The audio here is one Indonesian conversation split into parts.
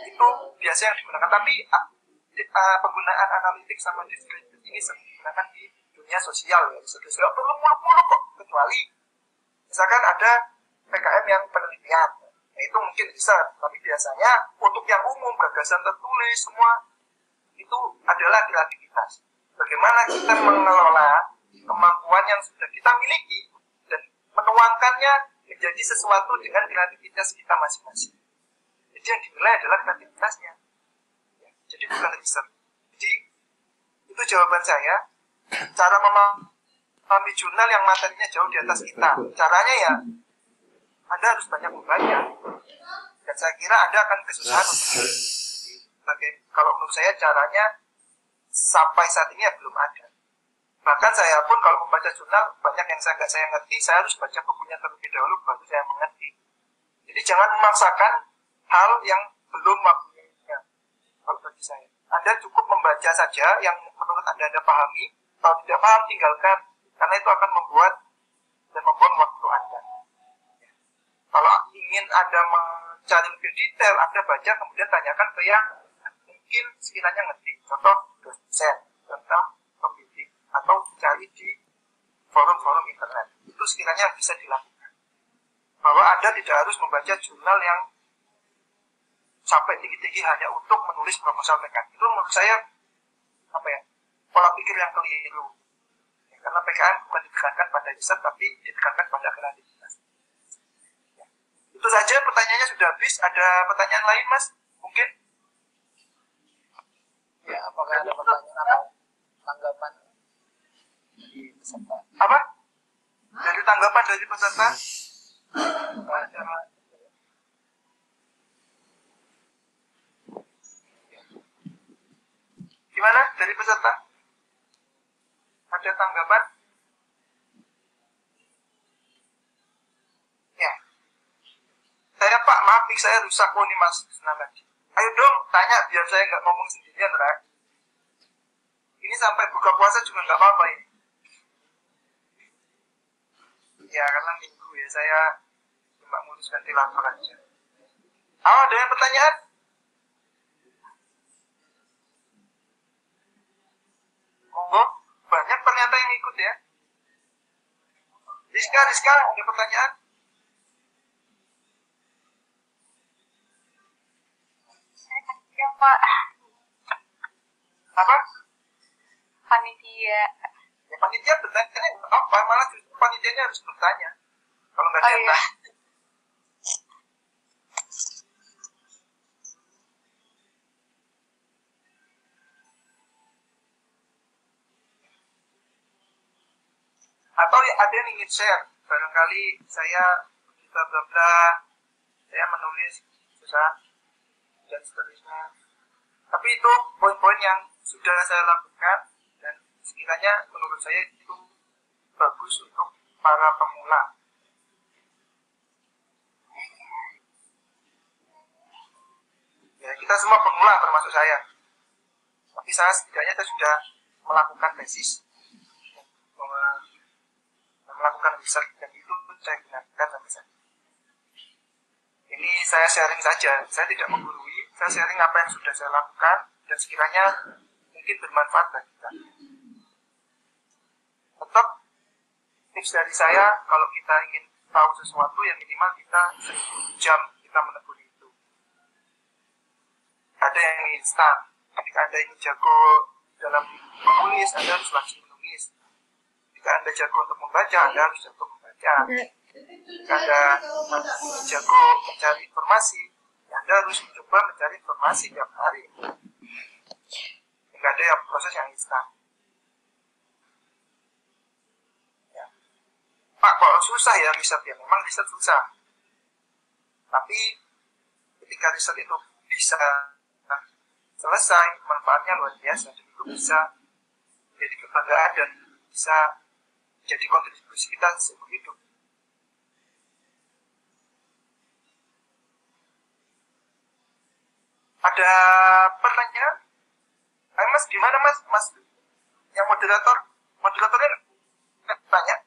Itu biasa yang digunakan, tapi penggunaan analitik sama deskriptif ini sering digunakan di dunia sosial ya. Sosial perlu muluk-muluk kok, kecuali misalkan ada PKM yang penelitian, nah itu mungkin bisa, tapi biasanya untuk yang umum, gagasan tertulis semua itu adalah kreativitas. Bagaimana kita mengelola kemampuan yang sudah kita miliki dan menuangkannya menjadi sesuatu dengan kreativitas kita masing-masing. Jadi yang dinilai adalah kreativitasnya. Ya, jadi bukan riset. Jadi itu jawaban saya. Cara memahami jurnal yang materinya jauh di atas kita. Caranya ya Anda harus banyak membaca. Dan saya kira Anda akan kesusahan untuk kalau menurut saya caranya sampai saat ini ya belum ada. Bahkan saya pun kalau membaca jurnal banyak yang saya ngerti, saya harus baca bukunya terlebih dahulu baru saya mengerti. Jadi jangan memaksakan hal yang belum waktunya. Kalau bagi saya, Anda cukup membaca saja yang menurut Anda pahami. Kalau tidak paham tinggalkan, karena itu akan membuat dan membuang waktu Anda. Kalau ingin Anda mencari lebih detail, Anda baca kemudian tanyakan ke yang mungkin sekiranya ngerti. Contoh dosen, contoh pembimbing, atau cari di forum-forum internet. Itu sekiranya bisa dilakukan. Bahwa Anda tidak harus membaca jurnal yang sampai tinggi-tinggi hanya untuk menulis proposal PKM. Itu menurut saya pola pikir yang keliru. Ya, karena PKM bukan ditekankan pada riset, tapi ditekankan pada kreativitas. Ya. Itu saja, pertanyaannya sudah habis. Ada pertanyaan lain, Mas? Mungkin? Ya, apakah ada pertanyaan atau tanggapan dari peserta? Apa? Dari tanggapan dari peserta? Gimana dari peserta? Ada tanggapan? Ya. Saya Pak, maaf nih saya rusak nih Mas Senang tadi. Ayo dong, tanya biar saya nggak ngomong sendirian, Rak. Ini sampai buka puasa juga nggak apa-apa ini. Ya, karena minggu ya, saya cuma ngurus ventilator aja. Ada yang pertanyaan? Monggo, banyak ternyata yang ikut ya. Rizka, ada pertanyaan? Ya Pak. Apa? Panitia. Ya panitia bertanya apa? Malah justru panitianya harus bertanya. Kalau nggak ada yang tanya. Atau ada yang ingin share, barangkali saya bla bla bla, saya menulis susah dan seterusnya. Tapi itu poin-poin yang sudah saya lakukan dan sekiranya menurut saya itu bagus untuk para pemula. Ya, kita semua pemula termasuk saya. Tapi saya setidaknya sudah melakukan tesis, melakukan riset, dan itu saya gunakan sampai saat ini. Saya sharing saja, saya tidak menggurui, saya sharing apa yang sudah saya lakukan dan sekiranya mungkin bermanfaat bagi kita. Tetap tips dari saya, kalau kita ingin tahu sesuatu yang minimal kita 1000 jam kita menekuni itu. Ada yang instan, ketika Anda ingin jago dalam menulis, Anda harus langsung menulis. Jika Anda jago untuk membaca, Anda harus jago membaca. Jika Anda jago mencari informasi, Anda harus mencoba mencari informasi tiap hari. Tidak ada yang proses yang instan. Ya. Pak, kok susah ya riset ya? Memang riset susah. Tapi ketika riset itu bisa selesai, manfaatnya luar biasa. Dan itu bisa menjadi kebanggaan dan bisa jadi kontribusi kita seumur hidup. Ada pertanyaan? Mas, gimana Mas? Mas, yang moderatornya tanya.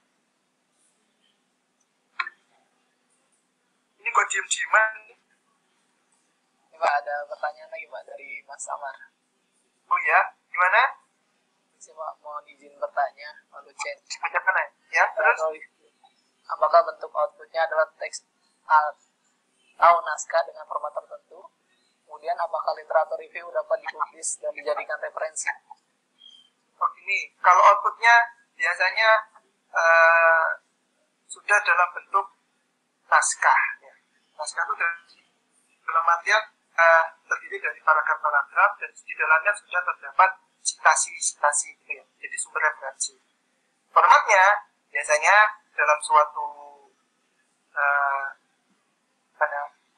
Ini kok diem-dieman? Pak, ada pertanyaan lagi Pak dari Mas Amar. Oh ya, gimana? Saya Pak mau izin bertanya, lalu chat. Bacakan ya. Terus? Apakah bentuk outputnya adalah teks atau naskah dengan format tertentu? Kemudian apakah literatur review dapat dipublish dan dijadikan referensi? Oh ini, kalau outputnya biasanya sudah dalam bentuk naskah. Ya. Naskah itu dalam artian terdiri dari paragraf-paragraf dan di dalamnya sudah terdapat citasi-citasi gitu ya. Jadi sumber referensi. Formatnya biasanya dalam suatu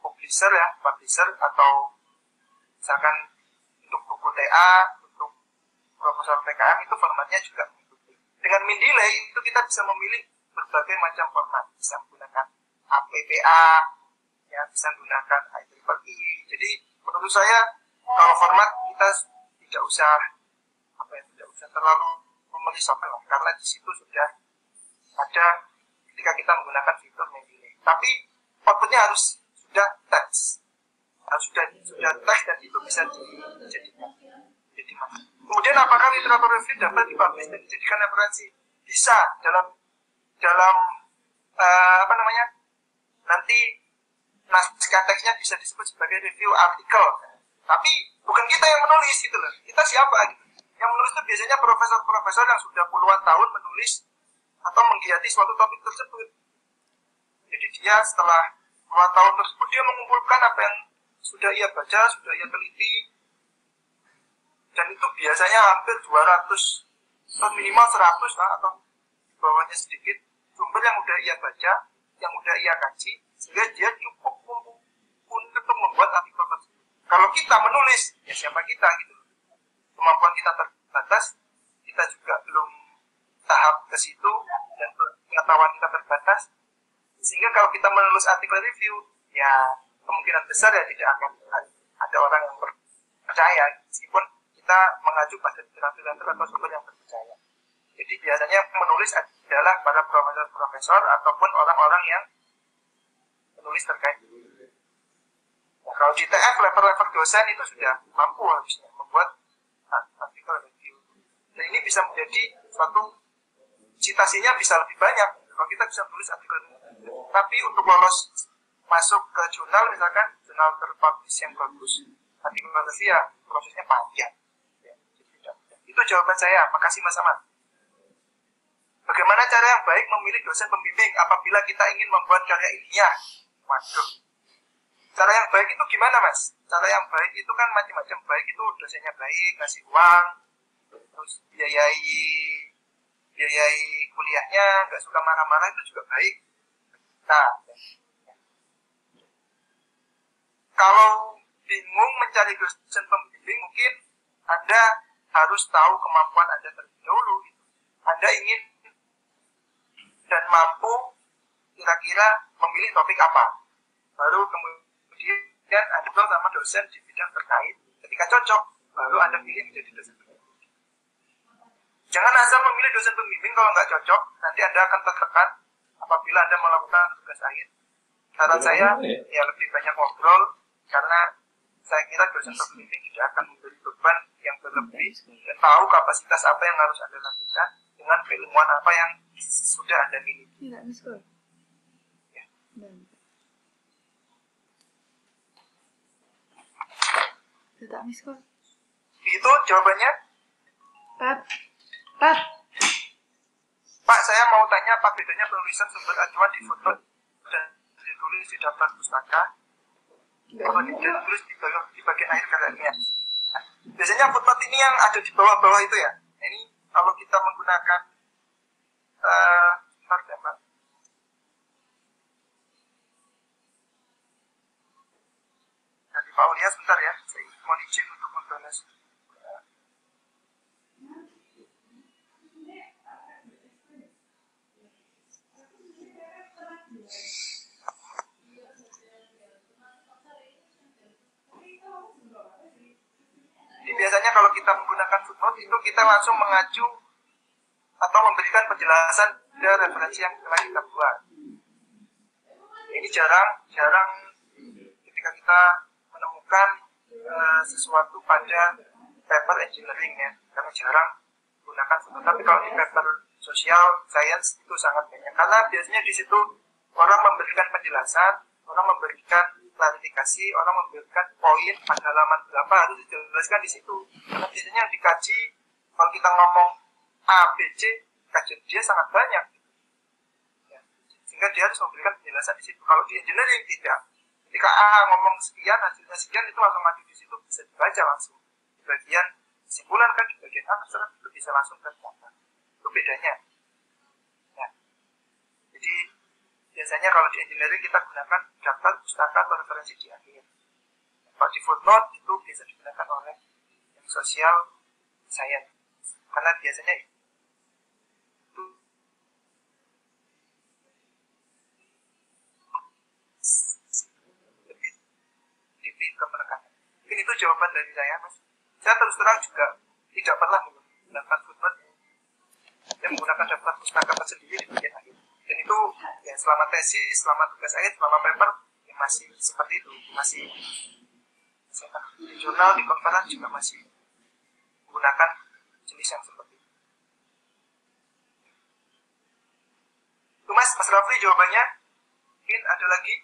publisher atau misalkan untuk buku TA, untuk proposal PKM itu formatnya juga mengikuti. Dengan Mendeley itu kita bisa memilih berbagai macam format, bisa menggunakan APPA, ya bisa menggunakan IEEE. Jadi menurut saya kalau format kita tidak usah terlalu merisaukan lah, karena di situ sudah ada ketika kita menggunakan fitur Mendeley. Tapi outputnya harus sudah teks, sudah teks dan itu bisa dijadikan. Kemudian apakah literatur review dapat dipublish dan dijadikan referensi? Bisa dalam nanti naskah teksnya bisa disebut sebagai review artikel. Tapi bukan kita yang menulis gitu loh. Kita siapa gitu. Yang menulis itu biasanya profesor-profesor yang sudah puluhan tahun menulis atau menggiati suatu topik tersebut. Jadi dia setelah puluhan tahun tersebut dia mengumpulkan apa yang sudah ia baca, sudah ia teliti, dan itu biasanya hampir 200 atau minimal 100 lah, atau di bawahnya sedikit sumber yang udah ia baca, yang udah ia kaji, sehingga dia cukup untuk membuat artikel tersebut. Kalau kita menulis, ya siapa kita gitu. Kemampuan kita terbatas, kita juga belum tahap ke situ, dan pengetahuan kita terbatas, sehingga kalau kita menulis artikel review, ya kemungkinan besar ya tidak akan ada orang yang percaya, meskipun kita mengacu pada literatur atau sumber yang terpercaya. Jadi biasanya menulis adalah para profesor ataupun orang-orang yang menulis terkait. Nah, kalau di TF level dosen itu sudah mampu harusnya membuat artikel review. Dan ini bisa menjadi suatu citasinya bisa lebih banyak kalau kita bisa menulis artikel review. Tapi untuk lolos masuk ke jurnal, misalkan jurnal terpublish yang bagus, artikel review ya prosesnya panjang. Itu jawaban saya. Makasih Mas Ahmad. Bagaimana cara yang baik memilih dosen pembimbing apabila kita ingin membuat karya ilmiah? Waduh. Cara yang baik itu gimana Mas? Cara yang baik itu kan macam-macam. Baik itu dosennya baik, ngasih uang, terus biayai kuliahnya, nggak suka marah-marah, itu juga baik. Nah, kalau bingung mencari dosen pembimbing, mungkin Anda harus tahu kemampuan Anda terlebih dahulu. Anda ingin dan mampu kira-kira memilih topik apa. Baru kemudian Anda ngobrol sama dosen di bidang terkait. Ketika cocok, baru Anda pilih menjadi dosen pembimbing. Jangan asal memilih dosen pembimbing kalau nggak cocok, nanti Anda akan tertekan apabila Anda melakukan tugas akhir. Saran saya, ya lebih banyak ngobrol, karena saya kira dosen pembimbing tidak akan memberi beban yang berlebih dan tahu kapasitas apa yang harus Anda lakukan dengan keilmuan apa yang sudah Anda miliki. Tidak, miskul. Ya. Tidak, miskul. Itu jawabannya. Pak, saya mau tanya apa bedanya penulisan sumber acuan di foto dan ditulis di daftar pustaka atau ditulis di bagian akhir karyanya. Biasanya footnote ini yang ada di bawah-bawah itu ya. Ini kalau kita menggunakan Mbak. Dari Pak Ulia sebentar ya. Saya mau izin untuk membalas. Jadi biasanya kalau kita menggunakan footnote itu kita langsung mengacu atau memberikan penjelasan dari referensi yang telah kita buat. Ini jarang ketika kita menemukan sesuatu pada paper engineering ya, karena jarang gunakan foto. Tapi kalau di paper social science itu sangat banyak, karena biasanya di situ orang memberikan penjelasan, orang memberikan klarifikasi, orang memberikan poin pada halaman berapa harus dijelaskan di situ. Karena biasanya yang dikaji, kalau kita ngomong A, B, C, kajian dia sangat banyak. Ya. Sehingga dia harus memberikan penjelasan di situ. Kalau di engineering tidak. Ketika A ngomong sekian, hasilnya sekian, itu langsung maju di situ, bisa dibaca langsung. Di bagian kesimpulan kan, di bagian A, terserah itu bisa langsung tercatat. Itu bedanya. Ya. Jadi, biasanya kalau di engineering kita gunakan daftar pustaka atau referensi di akhir. Kalau di footnote itu biasa digunakan oleh yang social science. Karena biasanya itu lebih ke penekanan. Mungkin itu jawaban dari saya, Mas. Saya terus terang juga tidak pernah menggunakan footnote. Saya menggunakan daftar pustaka tersendiri di bagian akhir. Dan itu ya selama tesis, selama tugas akhir, selama paper ya masih seperti itu, masih di jurnal, di konferensi juga masih menggunakan jenis yang seperti itu. Itu Mas Rafli jawabannya. Mungkin ada lagi?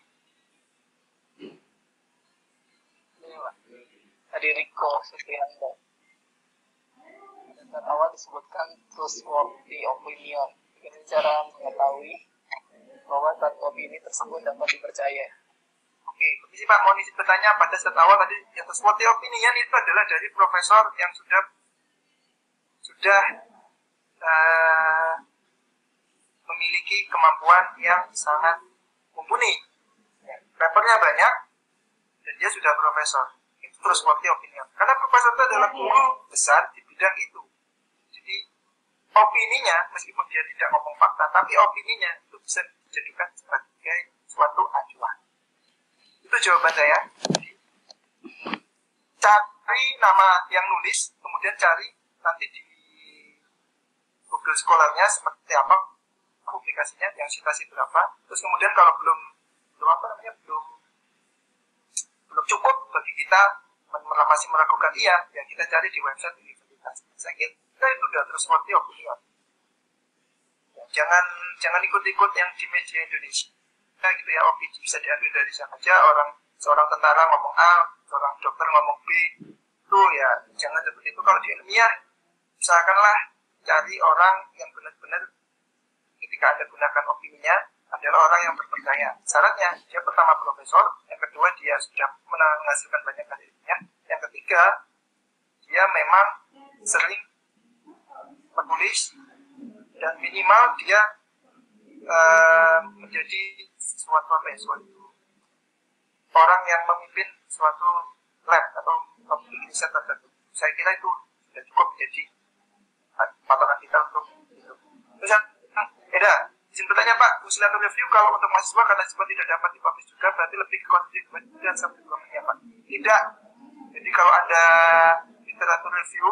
Ini Pak, tadi Riko Supriyanto. Pada awal disebutkan trustworthy opinion. Ini cara mengetahui bahwa suatu opini tersebut dapat dipercaya. Oke, Komisi Pak mau izin bertanya pada saat awal tadi yang trustworthy opinion itu adalah dari profesor yang sudah memiliki kemampuan yang sangat mumpuni. Papernya banyak dan dia sudah profesor. Itu trustworthy opinion. Karena profesor itu adalah guru besar di bidang itu. Jadi opininya, meskipun dia tidak ngomong fakta, tapi opininya itu bisa dijadikan sebagai suatu acuan. Itu jawaban saya. Jadi, cari nama yang nulis, kemudian cari nanti di Google Scholar-nya seperti apa publikasinya, yang citasi berapa. Terus kemudian kalau belum cukup bagi kita masih meragukan ya kita cari di website universitas. Saya kira itu udah trustworthy opinion. Jangan ikut-ikut yang di media Indonesia. Nah, gitu ya, opini bisa diambil dari siapa aja, seorang tentara ngomong A, seorang dokter ngomong B. Itu ya jangan seperti itu. Kalau di ilmiah, usahakanlah cari orang yang benar-benar ketika Anda gunakan opininya adalah orang yang berpercaya. Syaratnya dia pertama profesor, yang kedua dia sudah menghasilkan banyak karya, yang ketiga dia memang sering menulis dan minimal dia menjadi suatu orang yang memimpin suatu lab atau topik riset tertentu. Saya kira itu sudah cukup menjadi patokan kita untuk itu. Terus izin bertanya Pak, literatur review kalau untuk mahasiswa karena semua tidak dapat dipublish juga berarti lebih ke konstitusi dan subdokumennya Pak? Tidak. Jadi kalau ada literatur review,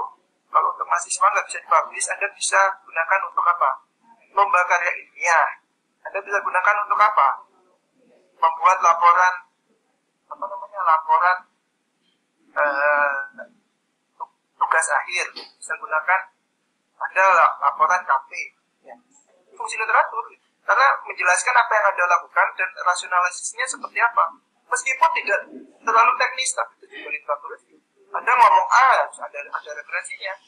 kalau untuk mahasiswa nggak bisa dipublish, Anda bisa gunakan untuk apa? Lomba karya ilmiah. Anda bisa gunakan untuk apa? Membuat laporan, tugas akhir. Bisa gunakan ada laporan KP. Ya. Fungsi literatur, karena menjelaskan apa yang Anda lakukan dan rasionalisasinya seperti apa. Meskipun tidak terlalu teknis, tapi itu juga literatur review. Anda ngomong A, ada referensinya.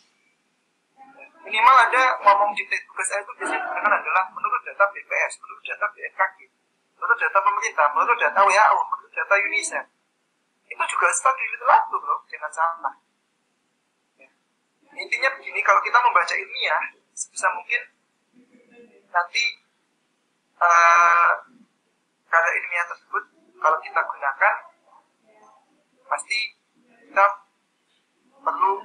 Minimal Anda ngomong di tugas saya itu biasanya digunakan adalah menurut data BPS, menurut data BMKG, menurut data pemerintah, menurut data WHO, menurut data UNICEF. Itu juga sebagai literatur loh, jangan salah. Ya. Intinya begini, kalau kita membaca ilmiah, sebisa mungkin nanti karya ilmiah tersebut kalau kita gunakan pasti kita perlu,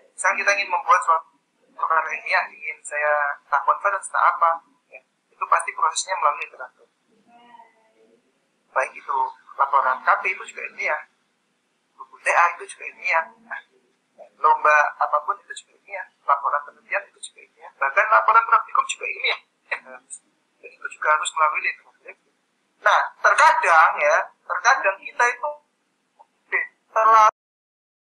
misalnya kita ingin membuat suatu karya ilmiah, ingin saya tak conference tak apa ya, itu pasti prosesnya melalui literatur, baik itu laporan KP itu juga ilmiah, buku TA itu juga ilmiah, lomba apapun itu juga ilmiah, laporan penelitian itu juga ilmiah, bahkan laporan praktikum juga ilmiah. Dan itu juga harus melalui literatur. Nah, terkadang kita itu